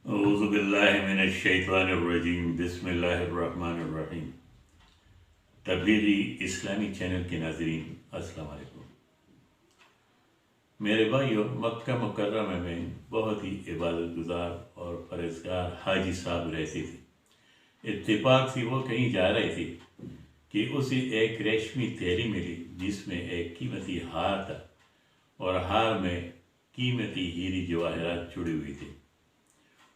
اعوذ باللہ من الشیطان الرجیم بسم اللہ الرحمن الرحیم۔ تبلیغی اسلامی چینل کے ناظرین السلام علیکم۔ میرے بھائیو، مکہ مکرمہ میں بہت ہی عبادت گزار اور پرہیزگار حاجی صاحب رہتے تھے۔ اتفاق سے وہ کہیں جا رہے تھے کہ اسے ایک ریشمی تھیلی ملی جس میں ایک قیمتی ہار تھا اور ہار میں قیمتی ہیرے جواہرات جڑے ہوئے تھے۔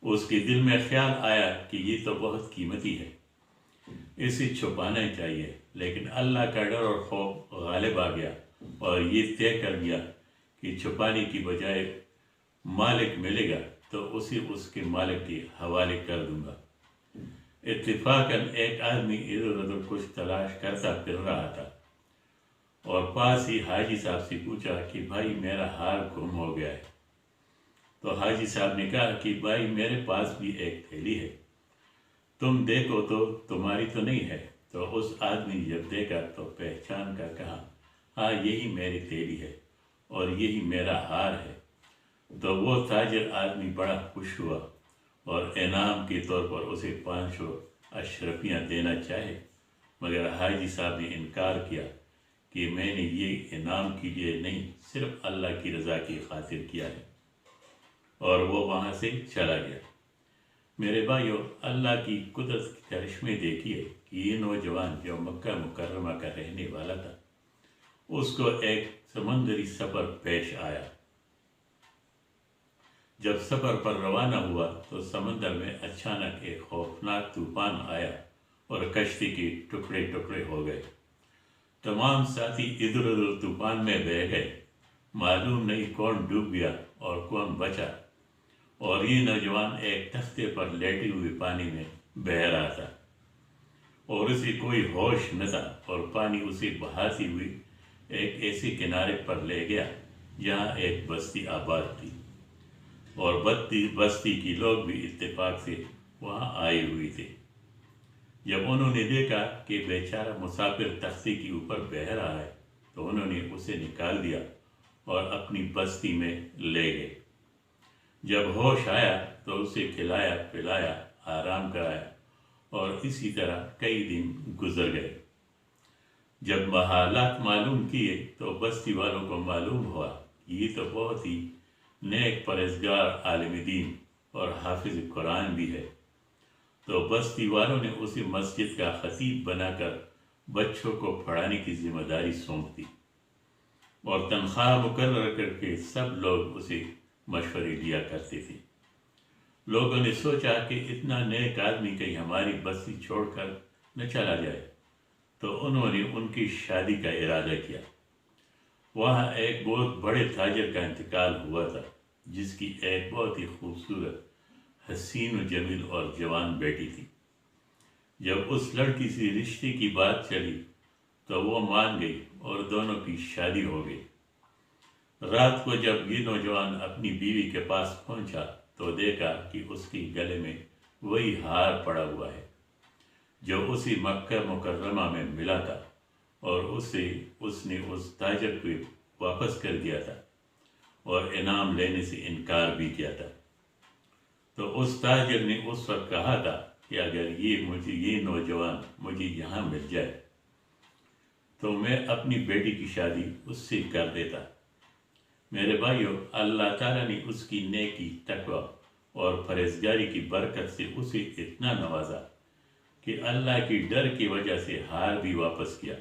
اس کے دل میں خیال آیا کہ یہ تو بہت قیمتی ہے، اسے چھپانا چاہیے، لیکن اللہ کا ڈر اور خوف غالب آ گیا اور یہ طے کر گیا کہ چھپانے کی بجائے مالک ملے گا تو اسے اس کے مالک کے حوالے کر دوں گا۔ اتفاقاً ایک آدمی ادھر ادھر کچھ تلاش کرتا پھر رہا تھا اور پاس ہی حاجی صاحب سے پوچھا کہ بھائی میرا ہار گم ہو گیا ہے۔ تو حاجی صاحب نے کہا کہ بھائی میرے پاس بھی ایک تھیلی ہے، تم دیکھو تو تمہاری تو نہیں ہے۔ تو اس آدمی نے جب دیکھا تو پہچان کر کہا ہاں یہی میری تھیلی ہے اور یہی میرا ہار ہے۔ تو وہ تاجر آدمی بڑا خوش ہوا اور انعام کے طور پر اسے 500 اشرفیاں دینا چاہے، مگر حاجی صاحب نے انکار کیا کہ میں نے یہ انعام کے لیے نہیں، صرف اللہ کی رضا کی خاطر کیا ہے، اور وہ وہاں سے چلا گیا۔ میرے بھائیو، اللہ کی قدرت کے کرشمے دیکھیے کہ یہ نوجوان جو مکہ مکرمہ کا رہنے والا تھا، اس کو ایک سمندری سفر پیش آیا۔ جب سفر پر روانہ ہوا تو سمندر میں اچانک ایک خوفناک طوفان آیا اور کشتی کے ٹکڑے ٹکڑے ہو گئے۔ تمام ساتھی ادھر ادھر طوفان میں بہہ گئے، معلوم نہیں کون ڈوب گیا اور کون بچا، اور یہ نوجوان ایک تختے پر لیٹے ہوئے پانی میں بہہ رہا تھا اور اسے کوئی ہوش نہ تھا، اور پانی اسے بہاتی ہوئی ایک ایسے کنارے پر لے گیا جہاں ایک بستی آباد تھی، اور بستی کی لوگ بھی اتفاق سے وہاں آئے ہوئے تھے۔ جب انہوں نے دیکھا کہ بیچارہ مسافر تختے کے اوپر بہہ رہا ہے تو انہوں نے اسے نکال دیا اور اپنی بستی میں لے گئے۔ جب ہوش آیا تو اسے کھلایا پلایا، آرام کرایا، اور اسی طرح کئی دن گزر گئے۔ جب حالات معلوم کیے تو بستی والوں کو معلوم ہوا کہ یہ تو بہت ہی نیک پرہیزگار عالم دین اور حافظ قرآن بھی ہے، تو بستی والوں نے اسے مسجد کا خطیب بنا کر بچوں کو پڑھانے کی ذمہ داری سونپ دی، اور تنخواہ مقرر کر کے سب لوگ اسے مشورے دیا کرتے تھے۔ لوگوں نے سوچا کہ اتنا نیک آدمی کہیں ہماری بستی چھوڑ کر نہ چلا جائے، تو انہوں نے ان کی شادی کا ارادہ کیا۔ وہاں ایک بہت بڑے تاجر کا انتقال ہوا تھا جس کی ایک بہت ہی خوبصورت، حسین و جمیل اور جوان بیٹی تھی۔ جب اس لڑکی سے رشتے کی بات چلی تو وہ مان گئی اور دونوں کی شادی ہو گئی۔ رات کو جب یہ نوجوان اپنی بیوی کے پاس پہنچا تو دیکھا کہ اس کے گلے میں وہی ہار پڑا ہوا ہے جو اسے مکہ مکرمہ میں ملا تھا، اور اس نے اس تاجر کو واپس کر دیا تھا اور انعام لینے سے انکار بھی کیا تھا۔ تو اس تاجر نے اس وقت کہا تھا کہ اگر یہ نوجوان مجھے یہاں مل جائے تو میں اپنی بیٹی کی شادی اس سے کر دیتا۔ میرے بھائیو، اللہ تعالیٰ نے اس کی نیکی، تقوی اور پرہیزگاری کی برکت سے اسے اتنا نوازا کہ اللہ کی ڈر کی وجہ سے ہار بھی واپس کیا۔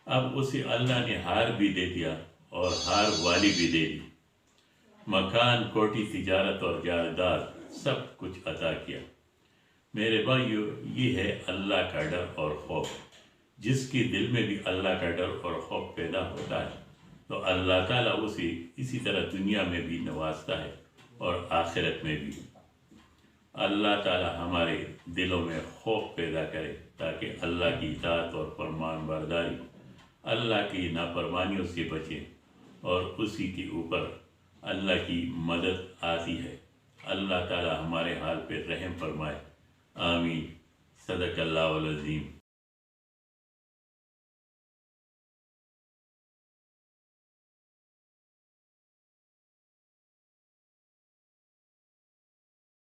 اب اسے اللہ نے ہار بھی دے دیا اور ہار والی بھی دے دی، مکان، کوٹھی، تجارت اور جائیداد سب کچھ عطا کیا۔ میرے بھائیو، یہ ہے اللہ کا ڈر اور خوف۔ جس کے دل میں بھی اللہ کا ڈر اور خوف پیدا ہوتا ہے تو اللہ تعالیٰ اسے اسی طرح دنیا میں بھی نوازتا ہے اور آخرت میں بھی۔ اللہ تعالیٰ ہمارے دلوں میں خوف پیدا کرے تاکہ اللہ کی اطاعت اور فرمان برداری، اللہ کی نافرمانیوں سے بچیں، اور اسی کے اوپر اللہ کی مدد آتی ہے۔ اللہ تعالیٰ ہمارے حال پہ رحم فرمائے، آمین۔ صدق اللہ العظیم۔